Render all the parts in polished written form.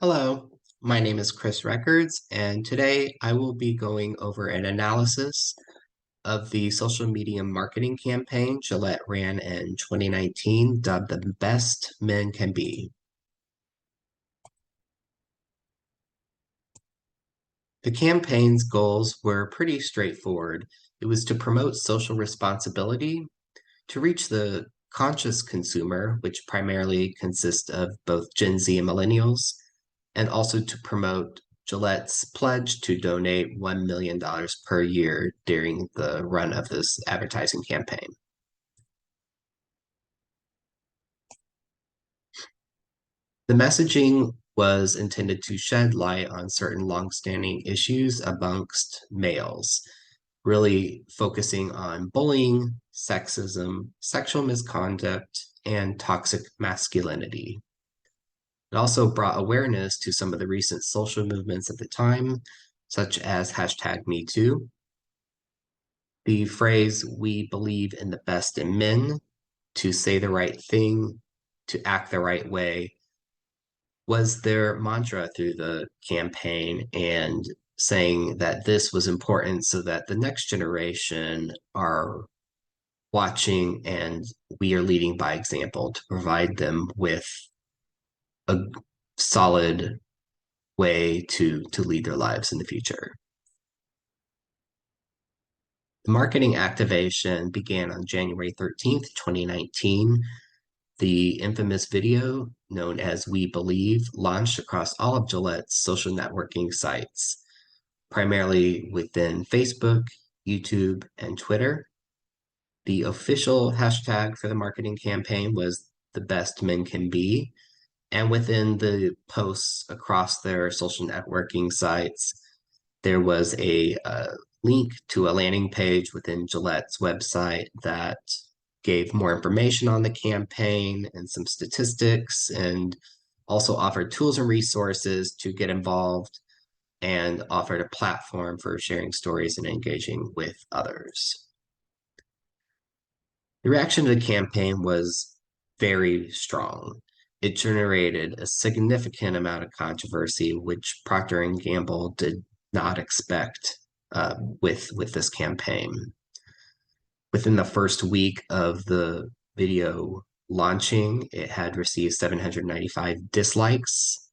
Hello, my name is Chris Records, and today I will be going over an analysis of the social media marketing campaign Gillette ran in 2019, dubbed The Best Men Can Be. The campaign's goals were pretty straightforward. It was to promote social responsibility, to reach the conscious consumer, which primarily consists of both Gen Z and millennials, and also to promote Gillette's pledge to donate $1 million per year during the run of this advertising campaign. The messaging was intended to shed light on certain longstanding issues amongst males, really focusing on bullying, sexism, sexual misconduct, and toxic masculinity. It also brought awareness to some of the recent social movements at the time, such as hashtag #MeToo. The phrase, "we believe in the best in men," to say the right thing, to act the right way, was their mantra through the campaign, and saying that this was important so that the next generation are watching and we are leading by example to provide them with a solid way to lead their lives in the future. The marketing activation began on January 13th, 2019. The infamous video known as We Believe launched across all of Gillette's social networking sites, primarily within Facebook, YouTube, and Twitter. The official hashtag for the marketing campaign was "The Best Men Can Be," and within the posts across their social networking sites, there was a link to a landing page within Gillette's website that gave more information on the campaign and some statistics, and also offered tools and resources to get involved, and offered a platform for sharing stories and engaging with others. The reaction to the campaign was very strong. It generated a significant amount of controversy, which Procter & Gamble did not expect with this campaign. Within the first week of the video launching, it had received 795 dislikes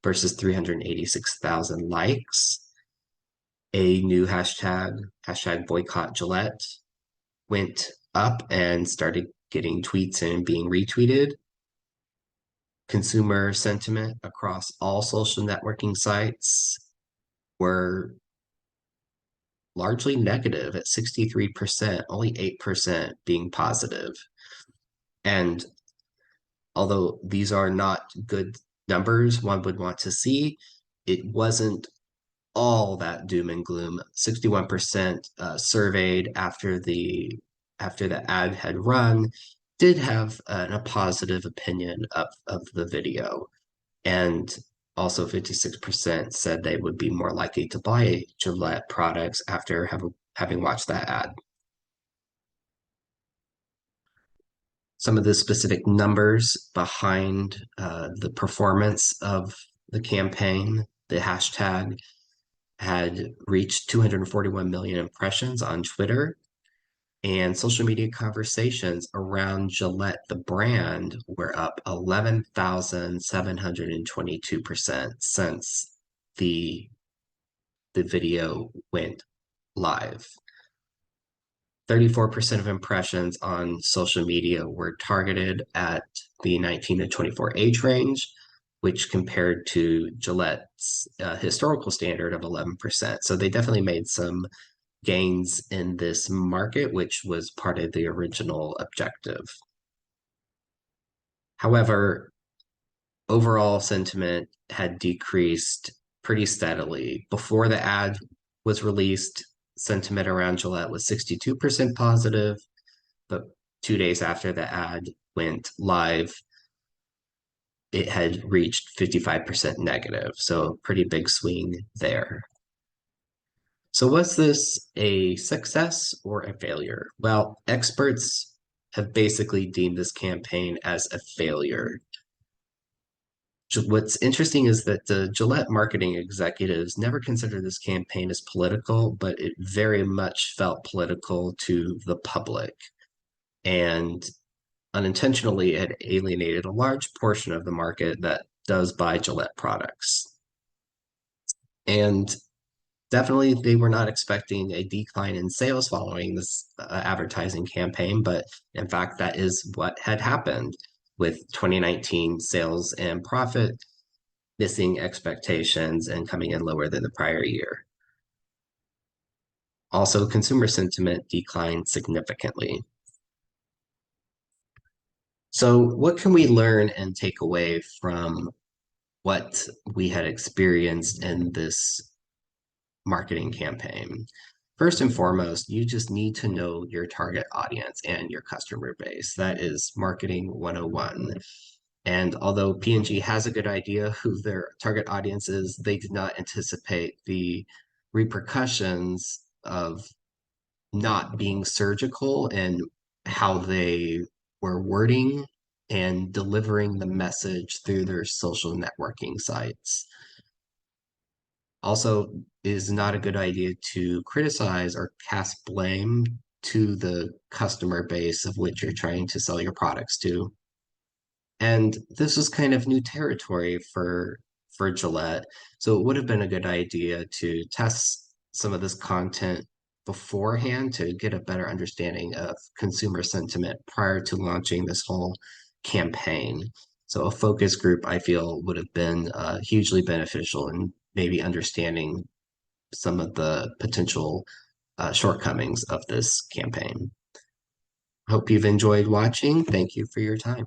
versus 386,000 likes. A new hashtag boycott Gillette, went up and started getting tweets and being retweeted. Consumer sentiment across all social networking sites were largely negative at 63%, only 8% being positive. And although these are not good numbers one would want to see, it wasn't all that doom and gloom. 61% surveyed after the ad had run did have a positive opinion of the video. And also 56% said they would be more likely to buy Gillette products after having watched that ad. Some of the specific numbers behind the performance of the campaign: the hashtag had reached 241 million impressions on Twitter, and social media conversations around Gillette, the brand, were up 11,722% since the video went live. 34% of impressions on social media were targeted at the 19 to 24 age range, which compared to Gillette's historical standard of 11%. So they definitely made some gains in this market, which was part of the original objective. However, overall sentiment had decreased pretty steadily. Before the ad was released, sentiment around Gillette was 62% positive, but 2 days after the ad went live, it had reached 55% negative. So pretty big swing there. So was this a success or a failure? Well, experts have basically deemed this campaign as a failure. What's interesting is that the Gillette marketing executives never considered this campaign as political, but it very much felt political to the public. And unintentionally, it alienated a large portion of the market that does buy Gillette products. And definitely, they were not expecting a decline in sales following this advertising campaign, but in fact, that is what had happened with 2019 sales and profit missing expectations and coming in lower than the prior year. Also, consumer sentiment declined significantly. So, what can we learn and take away from what we had experienced in this marketing campaign? First and foremost, you just need to know your target audience and your customer base. That is marketing 101. And although P&G has a good idea who their target audience is, they did not anticipate the repercussions of not being surgical in how they were wording and delivering the message through their social networking sites. Also, it is not a good idea to criticize or cast blame to the customer base of which you're trying to sell your products to. And this was kind of new territory for Gillette. So it would have been a good idea to test some of this content beforehand to get a better understanding of consumer sentiment prior to launching this whole campaign. So a focus group, I feel, would have been hugely beneficial in maybe understanding some of the potential shortcomings of this campaign. Hope you've enjoyed watching. Thank you for your time.